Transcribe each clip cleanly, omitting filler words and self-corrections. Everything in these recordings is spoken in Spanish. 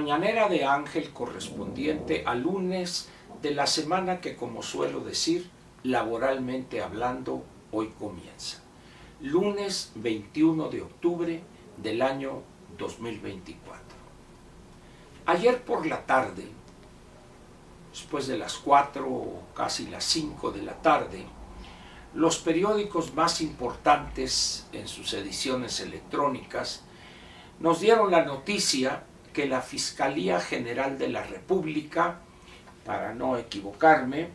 mañanera de Ángel correspondiente al lunes de la semana que, como suelo decir, laboralmente hablando, hoy comienza. Lunes 21 de octubre del año 2024. Ayer por la tarde, después de las 4 o casi las 5 de la tarde, los periódicos más importantes en sus ediciones electrónicas nos dieron la noticia que la Fiscalía General de la República, para no equivocarme,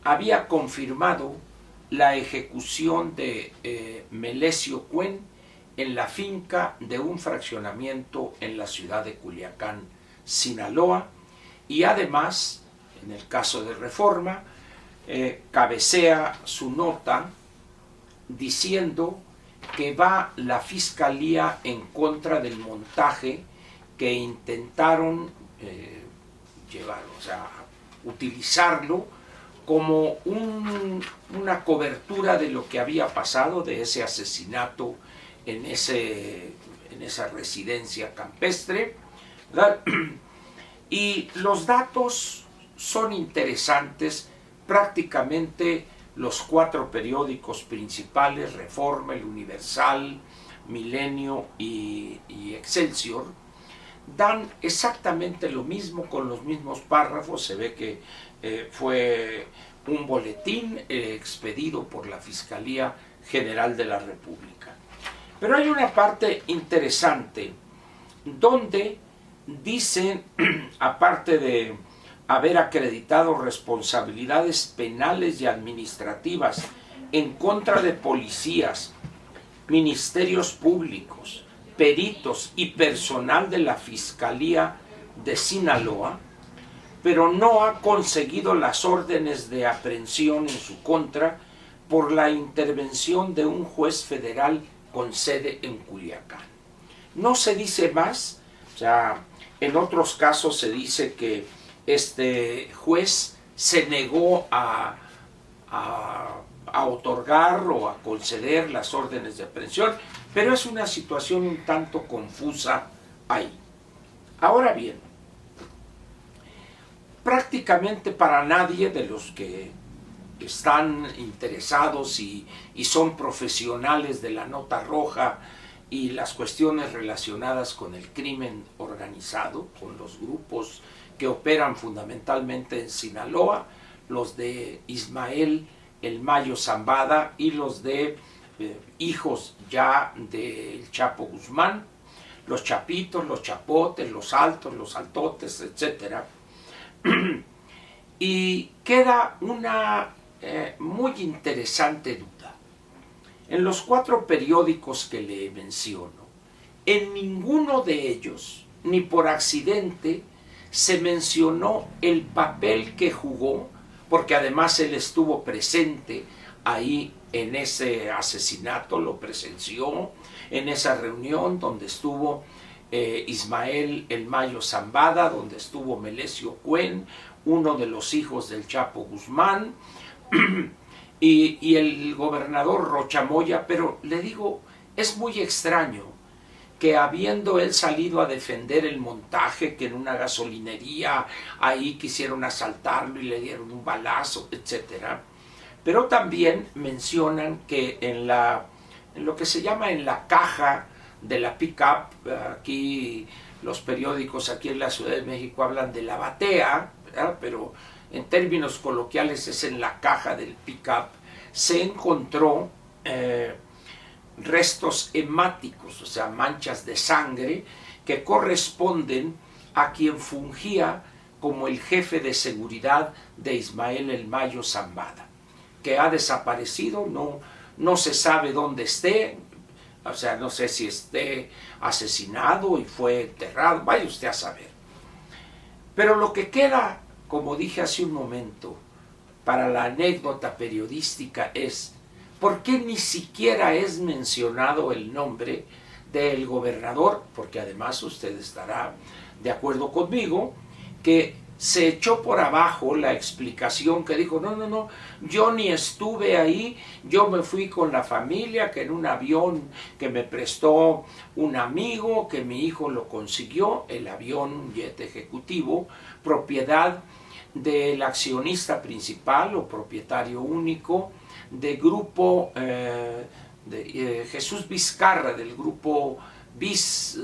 había confirmado la ejecución de Melesio Cuen en la finca de un fraccionamiento en la ciudad de Culiacán, Sinaloa, y además, en el caso de Reforma, cabecea su nota diciendo que va la Fiscalía en contra del montaje que intentaron utilizarlo como una cobertura de lo que había pasado, de ese asesinato en esa residencia campestre, ¿verdad? Y los datos son interesantes. Prácticamente los 4 periódicos principales, Reforma, El Universal, Milenio y Excelsior, dan exactamente lo mismo con los mismos párrafos. Se ve que fue un boletín expedido por la Fiscalía General de la República. Pero hay una parte interesante donde dicen, aparte de haber acreditado responsabilidades penales y administrativas en contra de policías, ministerios públicos, peritos y personal de la Fiscalía de Sinaloa, pero no ha conseguido las órdenes de aprehensión en su contra por la intervención de un juez federal con sede en Culiacán. No se dice más. O sea, en otros casos se dice que este juez se negó a otorgar o a conceder las órdenes de aprehensión, pero es una situación un tanto confusa ahí. Ahora bien, prácticamente para nadie de los que están interesados y son profesionales de la nota roja y las cuestiones relacionadas con el crimen organizado, con los grupos que operan fundamentalmente en Sinaloa, los de Ismael El Mayo Zambada y los de hijos ya del Chapo Guzmán, los Chapitos, los Chapotes, los Altos, los Altotes, etc. Y queda una muy interesante duda. En los 4 periódicos que le menciono, en ninguno de ellos, ni por accidente, se mencionó el papel que jugó, porque además él estuvo presente ahí en ese asesinato, lo presenció en esa reunión donde estuvo Ismael El Mayo Zambada, donde estuvo Melesio Cuen, uno de los hijos del Chapo Guzmán, y el gobernador Rocha Moya. Pero le digo, es muy extraño que habiendo él salido a defender el montaje, que en una gasolinería ahí quisieron asaltarlo y le dieron un balazo, etc. Pero también mencionan que en lo que se llama en la caja de la pick-up, aquí los periódicos aquí en la Ciudad de México hablan de la batea, ¿verdad? Pero en términos coloquiales es en la caja del pick-up, se encontró restos hemáticos, o sea, manchas de sangre que corresponden a quien fungía como el jefe de seguridad de Ismael El Mayo Zambada, que ha desaparecido, no se sabe dónde esté. O sea, no sé si esté asesinado y fue enterrado, vaya usted a saber. Pero lo que queda, como dije hace un momento, para la anécdota periodística es ¿por qué ni siquiera es mencionado el nombre del gobernador? Porque además usted estará de acuerdo conmigo que se echó por abajo la explicación que dijo, no, no, no, yo ni estuve ahí, yo me fui con la familia, que en un avión que me prestó un amigo, que mi hijo lo consiguió, el avión, un jet ejecutivo, propiedad del accionista principal o propietario único de grupo Jesús Vizcarra, del grupo Viz,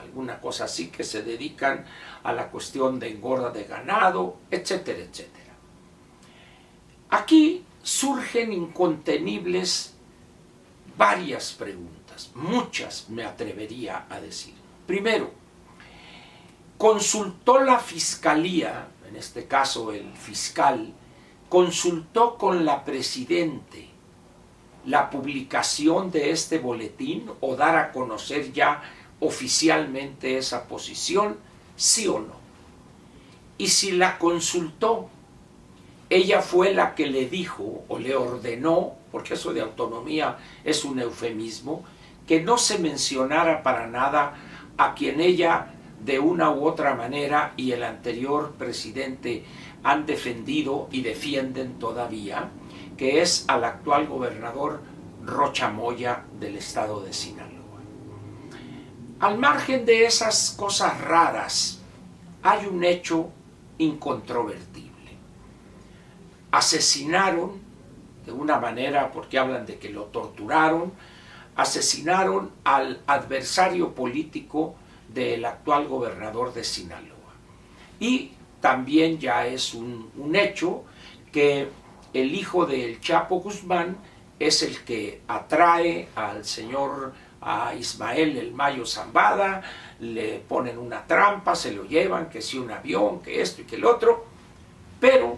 alguna cosa así, que se dedican a la cuestión de engorda de ganado, etcétera, etcétera. Aquí surgen incontenibles varias preguntas, muchas me atrevería a decir. Primero, consultó la fiscalía, en este caso el fiscal, consultó con la presidente la publicación de este boletín o dar a conocer ya oficialmente esa posición, sí o no. Y si la consultó, ella fue la que le dijo o le ordenó, porque eso de autonomía es un eufemismo, que no se mencionara para nada a quien ella de una u otra manera y el anterior presidente han defendido y defienden todavía, que es al actual gobernador Rocha Moya del estado de Sinaloa. Al margen de esas cosas raras, hay un hecho incontrovertible. Asesinaron, de una manera, porque hablan de que lo torturaron, asesinaron al adversario político del actual gobernador de Sinaloa. Y también ya es un hecho que el hijo del Chapo Guzmán es el que atrae al señor, a Ismael El Mayo Zambada, le ponen una trampa, se lo llevan, que si un avión, que esto y que el otro, pero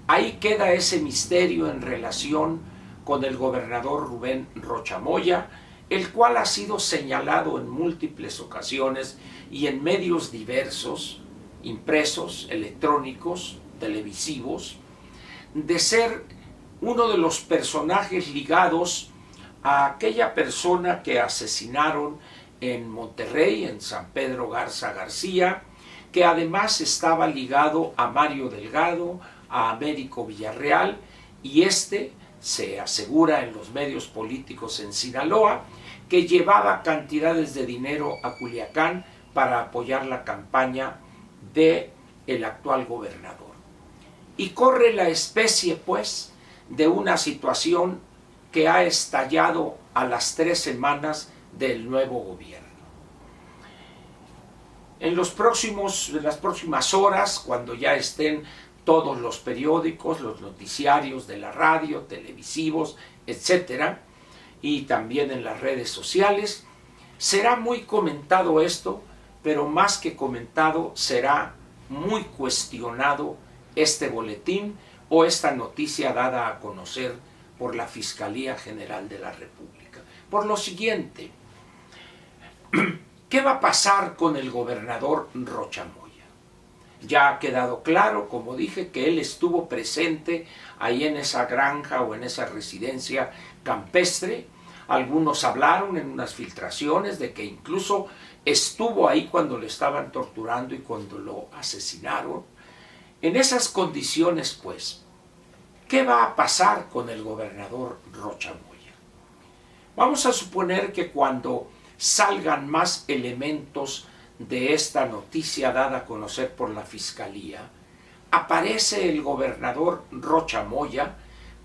ahí queda ese misterio en relación con el gobernador Rubén Rocha Moya, el cual ha sido señalado en múltiples ocasiones y en medios diversos, impresos, electrónicos, televisivos, de ser uno de los personajes ligados a aquella persona que asesinaron en Monterrey, en San Pedro Garza García, que además estaba ligado a Mario Delgado, a Américo Villarreal, y se asegura en los medios políticos en Sinaloa, que llevaba cantidades de dinero a Culiacán para apoyar la campaña del actual gobernador. Y corre la especie, pues, de una situación que ha estallado a las 3 semanas del nuevo gobierno. En las próximas horas, cuando ya estén todos los periódicos, los noticiarios de la radio, televisivos, etcétera, y también en las redes sociales, será muy comentado esto, pero más que comentado, será muy cuestionado este boletín o esta noticia dada a conocer por la Fiscalía General de la República. Por lo siguiente, ¿qué va a pasar con el gobernador Rocha Moya? Ya ha quedado claro, como dije, que él estuvo presente ahí en esa granja o en esa residencia campestre. Algunos hablaron en unas filtraciones de que incluso estuvo ahí cuando le estaban torturando y cuando lo asesinaron. En esas condiciones, pues, ¿qué va a pasar con el gobernador Rocha Moya? Vamos a suponer que cuando salgan más elementos de esta noticia dada a conocer por la Fiscalía, aparece el gobernador Rocha Moya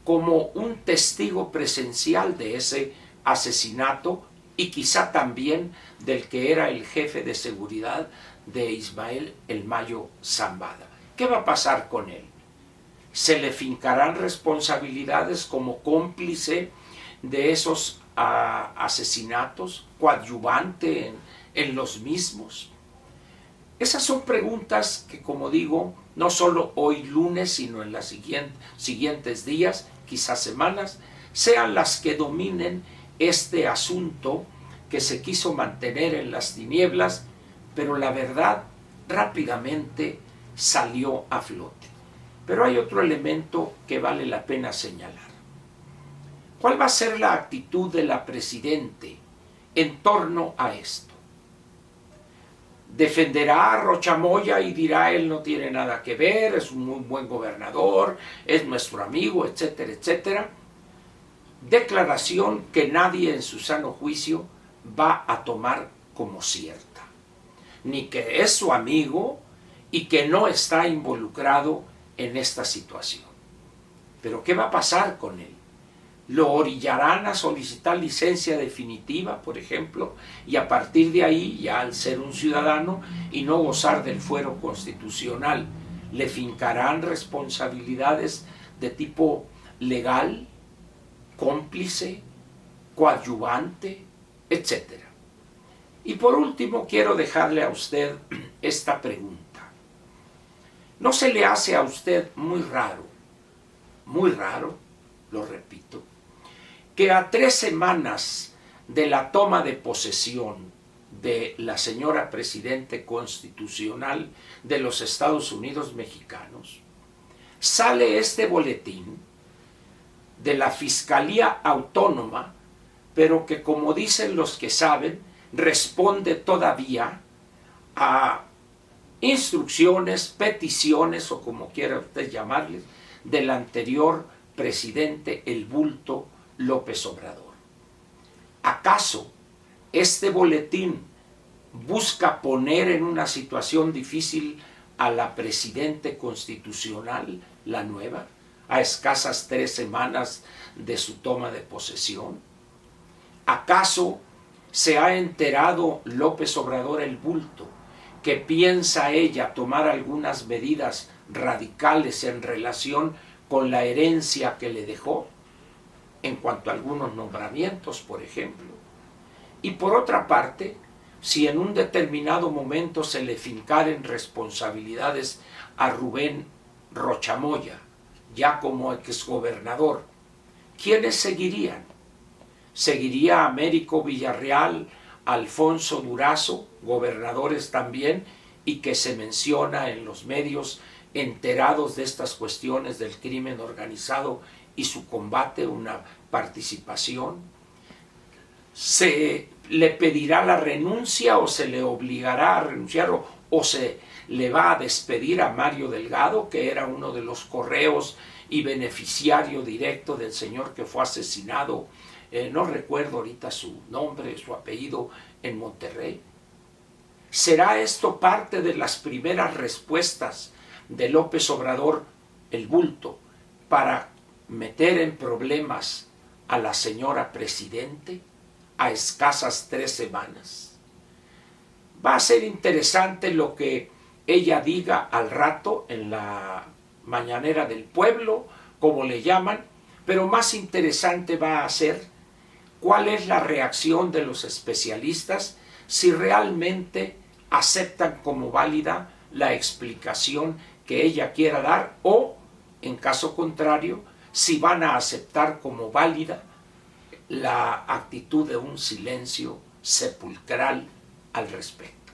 como un testigo presencial de ese asesinato y quizá también del que era el jefe de seguridad de Ismael El Mayo Zambada. ¿Qué va a pasar con él? ¿Se le fincarán responsabilidades como cómplice de esos asesinatos, coadyuvante en los mismos? Esas son preguntas que, como digo, no solo hoy lunes, sino en los siguientes días, quizás semanas, sean las que dominen este asunto que se quiso mantener en las tinieblas, pero la verdad rápidamente salió a flote. Pero hay otro elemento que vale la pena señalar. ¿Cuál va a ser la actitud de la presidente en torno a esto? defenderá a Rocha Moya y dirá él no tiene nada que ver, es un muy buen gobernador, es nuestro amigo, etcétera, etcétera. Declaración que nadie en su sano juicio va a tomar como cierta, ni que es su amigo y que no está involucrado en esta situación. Pero ¿qué va a pasar con él? ¿Lo orillarán a solicitar licencia definitiva, por ejemplo, y a partir de ahí, ya al ser un ciudadano y no gozar del fuero constitucional, le fincarán responsabilidades de tipo legal, cómplice, coadyuvante, etcétera? Y por último, quiero dejarle a usted esta pregunta. ¿No se le hace a usted muy raro, lo repito, que a 3 semanas de la toma de posesión de la señora Presidente Constitucional de los Estados Unidos Mexicanos, sale este boletín de la Fiscalía Autónoma, pero que, como dicen los que saben, responde todavía a instrucciones, peticiones o como quiera usted llamarles, del anterior presidente El Bulto López Obrador? ¿Acaso este boletín busca poner en una situación difícil a la Presidente Constitucional, la nueva, a escasas 3 semanas de su toma de posesión? ¿Acaso se ha enterado López Obrador El Bulto que piensa ella tomar algunas medidas radicales en relación con la herencia que le dejó, en cuanto a algunos nombramientos, por ejemplo? Y por otra parte, si en un determinado momento se le fincaren responsabilidades a Rubén Rocha Moya, ya como exgobernador, ¿quiénes seguirían? ¿Seguiría Américo Villarreal, Alfonso Durazo, gobernadores también, y que se menciona en los medios enterados de estas cuestiones del crimen organizado y su combate, una participación? ¿Se le pedirá la renuncia o se le obligará a renunciar o se le va a despedir a Mario Delgado, que era uno de los correos y beneficiario directo del señor que fue asesinado, no recuerdo ahorita su nombre, su apellido, en Monterrey? ¿Será esto parte de las primeras respuestas de López Obrador El Bulto para meter en problemas a la señora Presidente a escasas 3 semanas? Va a ser interesante lo que ella diga al rato en la mañanera del pueblo, como le llaman, pero más interesante va a ser cuál es la reacción de los especialistas, si realmente aceptan como válida la explicación que ella quiera dar o, en caso contrario, si van a aceptar como válida la actitud de un silencio sepulcral al respecto.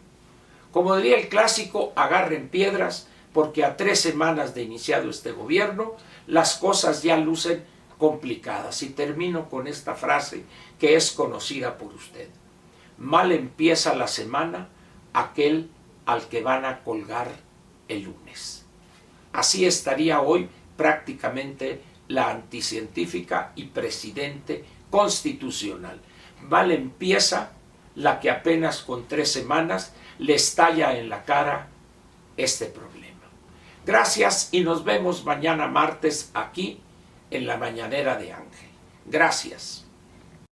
Como diría el clásico, agarren piedras, porque a 3 semanas de iniciado este gobierno, las cosas ya lucen complicadas. Y termino con esta frase que es conocida por usted: mal empieza la semana aquel al que van a colgar el lunes. Así estaría hoy prácticamente la anticientífica y presidente constitucional. Mal empieza la que apenas con 3 semanas le estalla en la cara este problema. Gracias y nos vemos mañana martes aquí en la Mañanera de Ángel. Gracias.